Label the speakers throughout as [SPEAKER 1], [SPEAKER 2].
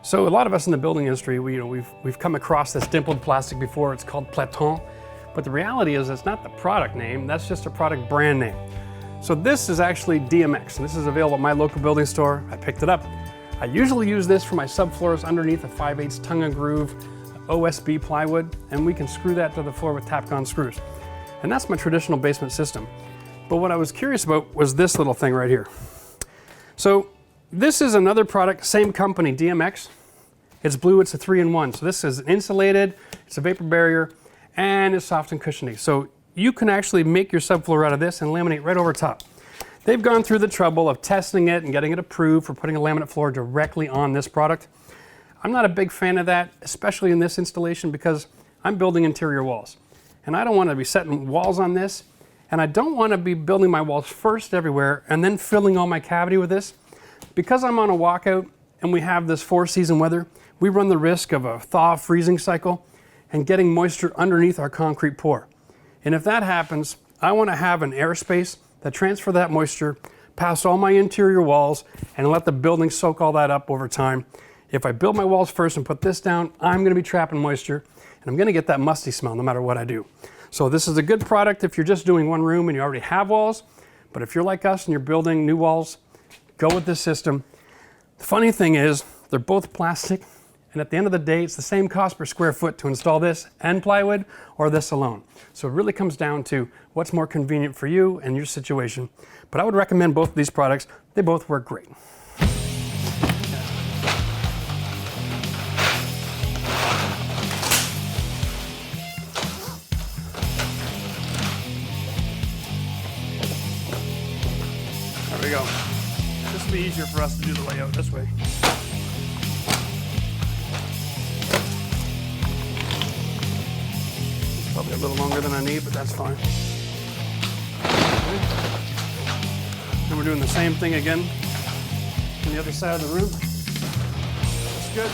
[SPEAKER 1] So a lot of us in the building industry, we've come across this dimpled plastic before. It's called Platon, but the reality is it's not the product name. That's just a product brand name. So this is actually DMX, and this is available at my local building store. I picked it up. I usually use this for my subfloors underneath a 5/8 tongue and groove OSB plywood, and we can screw that to the floor with Tapcon screws. And that's my traditional basement system. But what I was curious about was this little thing right here. So this is another product, same company, DMX. It's blue, it's a 3-in-1. So this is insulated, it's a vapor barrier, and it's soft and cushiony. So you can actually make your subfloor out of this and laminate right over top. They've gone through the trouble of testing it and getting it approved for putting a laminate floor directly on this product. I'm not a big fan of that, especially in this installation, because I'm building interior walls. And I don't want to be setting walls on this, and I don't want to be building my walls first everywhere and then filling all my cavity with this. Because I'm on a walkout and we have this 4-season weather, we run the risk of a thaw freezing cycle and getting moisture underneath our concrete pour. And if that happens, I want to have an airspace that transfer that moisture past all my interior walls and let the building soak all that up over time. If I build my walls first and put this down, I'm going to be trapping moisture and I'm going to get that musty smell no matter what I do. So this is a good product if you're just doing one room and you already have walls, but if you're like us and you're building new walls, go with this system. The funny thing is, they're both plastic, and at the end of the day, it's the same cost per square foot to install this and plywood or this alone. So it really comes down to what's more convenient for you and your situation. But I would recommend both of these products. They both work great. There we go. This will be easier for us to do the layout this way. It's probably a little longer than I need, but that's fine. And we're doing the same thing again on the other side of the room. That's good.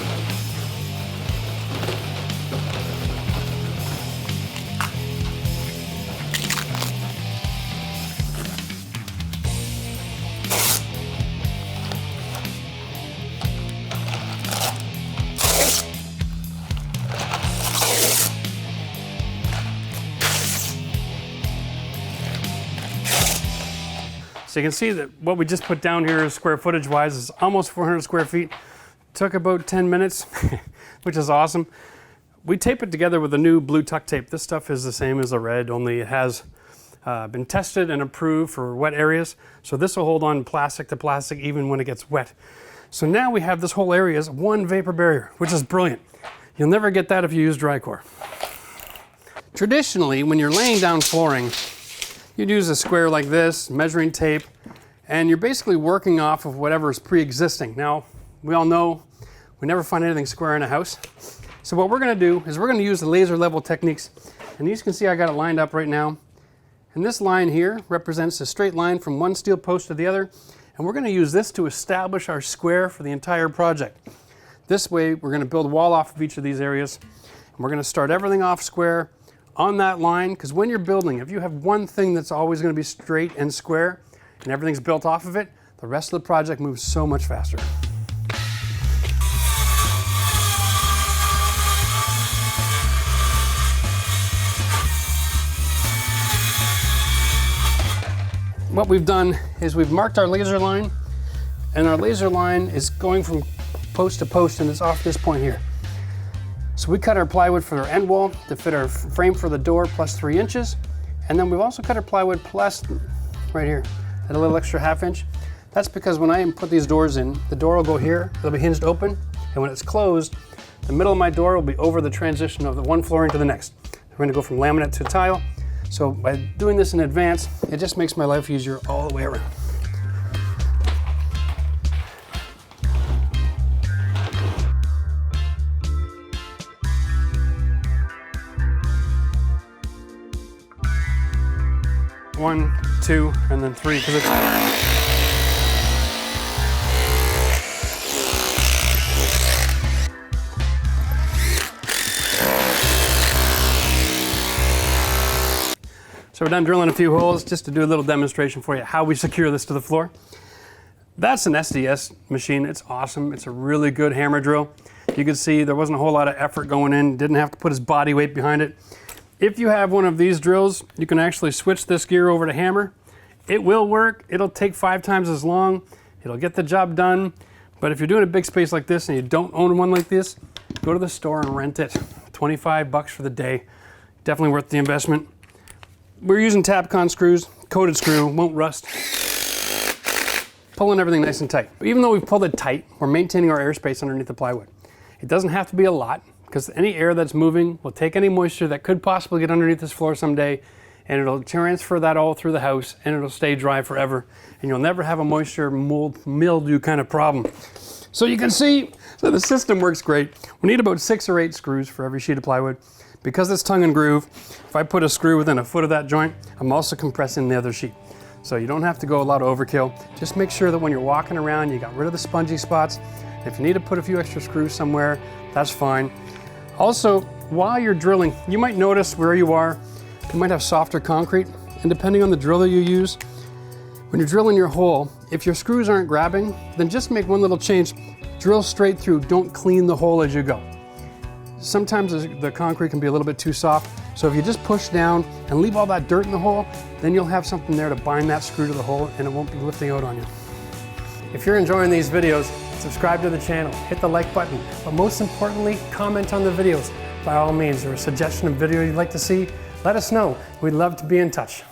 [SPEAKER 1] So you can see that what we just put down here square footage wise is almost 400 square feet. Took about 10 minutes, which is awesome. We tape it together with a new blue tuck tape. This stuff is the same as the red, only it has been tested and approved for wet areas. So this will hold on plastic to plastic even when it gets wet. So now we have this whole area as one vapor barrier, which is brilliant. You'll never get that if you use dry core. Traditionally, when you're laying down flooring, you'd use a square like this, measuring tape, and you're basically working off of whatever is pre-existing. Now, we all know we never find anything square in a house. So what we're gonna do is we're gonna use the laser level techniques. And you can see I got it lined up right now. And this line here represents a straight line from one steel post to the other. And we're gonna use this to establish our square for the entire project. This way, we're gonna build a wall off of each of these areas. And we're gonna start everything off square on that line, because when you're building, if you have one thing that's always going to be straight and square and everything's built off of it, the rest of the project moves so much faster. What we've done is we've marked our laser line, and our laser line is going from post to post, and it's off this point here. So we cut our plywood for our end wall to fit our frame for the door plus 3 inches. And then we've also cut our plywood plus right here at a little extra 1/2 inch. That's because when I put these doors in, the door will go here, it'll be hinged open. And when it's closed, the middle of my door will be over the transition of the one flooring to the next. We're gonna go from laminate to tile. So by doing this in advance, it just makes my life easier all the way around. One, 2, and then 3, because it's... So we're done drilling a few holes just to do a little demonstration for you how we secure this to the floor. That's an SDS machine. It's awesome. It's a really good hammer drill. You can see there wasn't a whole lot of effort going in. Didn't have to put his body weight behind it. If you have one of these drills, you can actually switch this gear over to hammer. It will work. It'll take 5 times as long. It'll get the job done. But if you're doing a big space like this and you don't own one like this, go to the store and rent it. 25 bucks for the day. Definitely worth the investment. We're using Tapcon screws, coated screw, won't rust. Pulling everything nice and tight. But even though we've pulled it tight, we're maintaining our airspace underneath the plywood. It doesn't have to be a lot, because any air that's moving will take any moisture that could possibly get underneath this floor someday, and it'll transfer that all through the house, and it'll stay dry forever, and you'll never have a moisture mildew kind of problem. So you can see that the system works great. We need about 6 or 8 screws for every sheet of plywood. Because it's tongue and groove, if I put a screw within a foot of that joint, I'm also compressing the other sheet. So you don't have to go a lot of overkill. Just make sure that when you're walking around, you got rid of the spongy spots. If you need to put a few extra screws somewhere, that's fine. Also, while you're drilling, you might notice where you are, you might have softer concrete, and depending on the driller you use, when you're drilling your hole, if your screws aren't grabbing, then just make one little change. Drill straight through, don't clean the hole as you go. Sometimes the concrete can be a little bit too soft, so if you just push down and leave all that dirt in the hole, then you'll have something there to bind that screw to the hole and it won't be lifting out on you. If you're enjoying these videos, subscribe to the channel, hit the like button, but most importantly, comment on the videos. By all means, or a suggestion of video you'd like to see, let us know. We'd love to be in touch.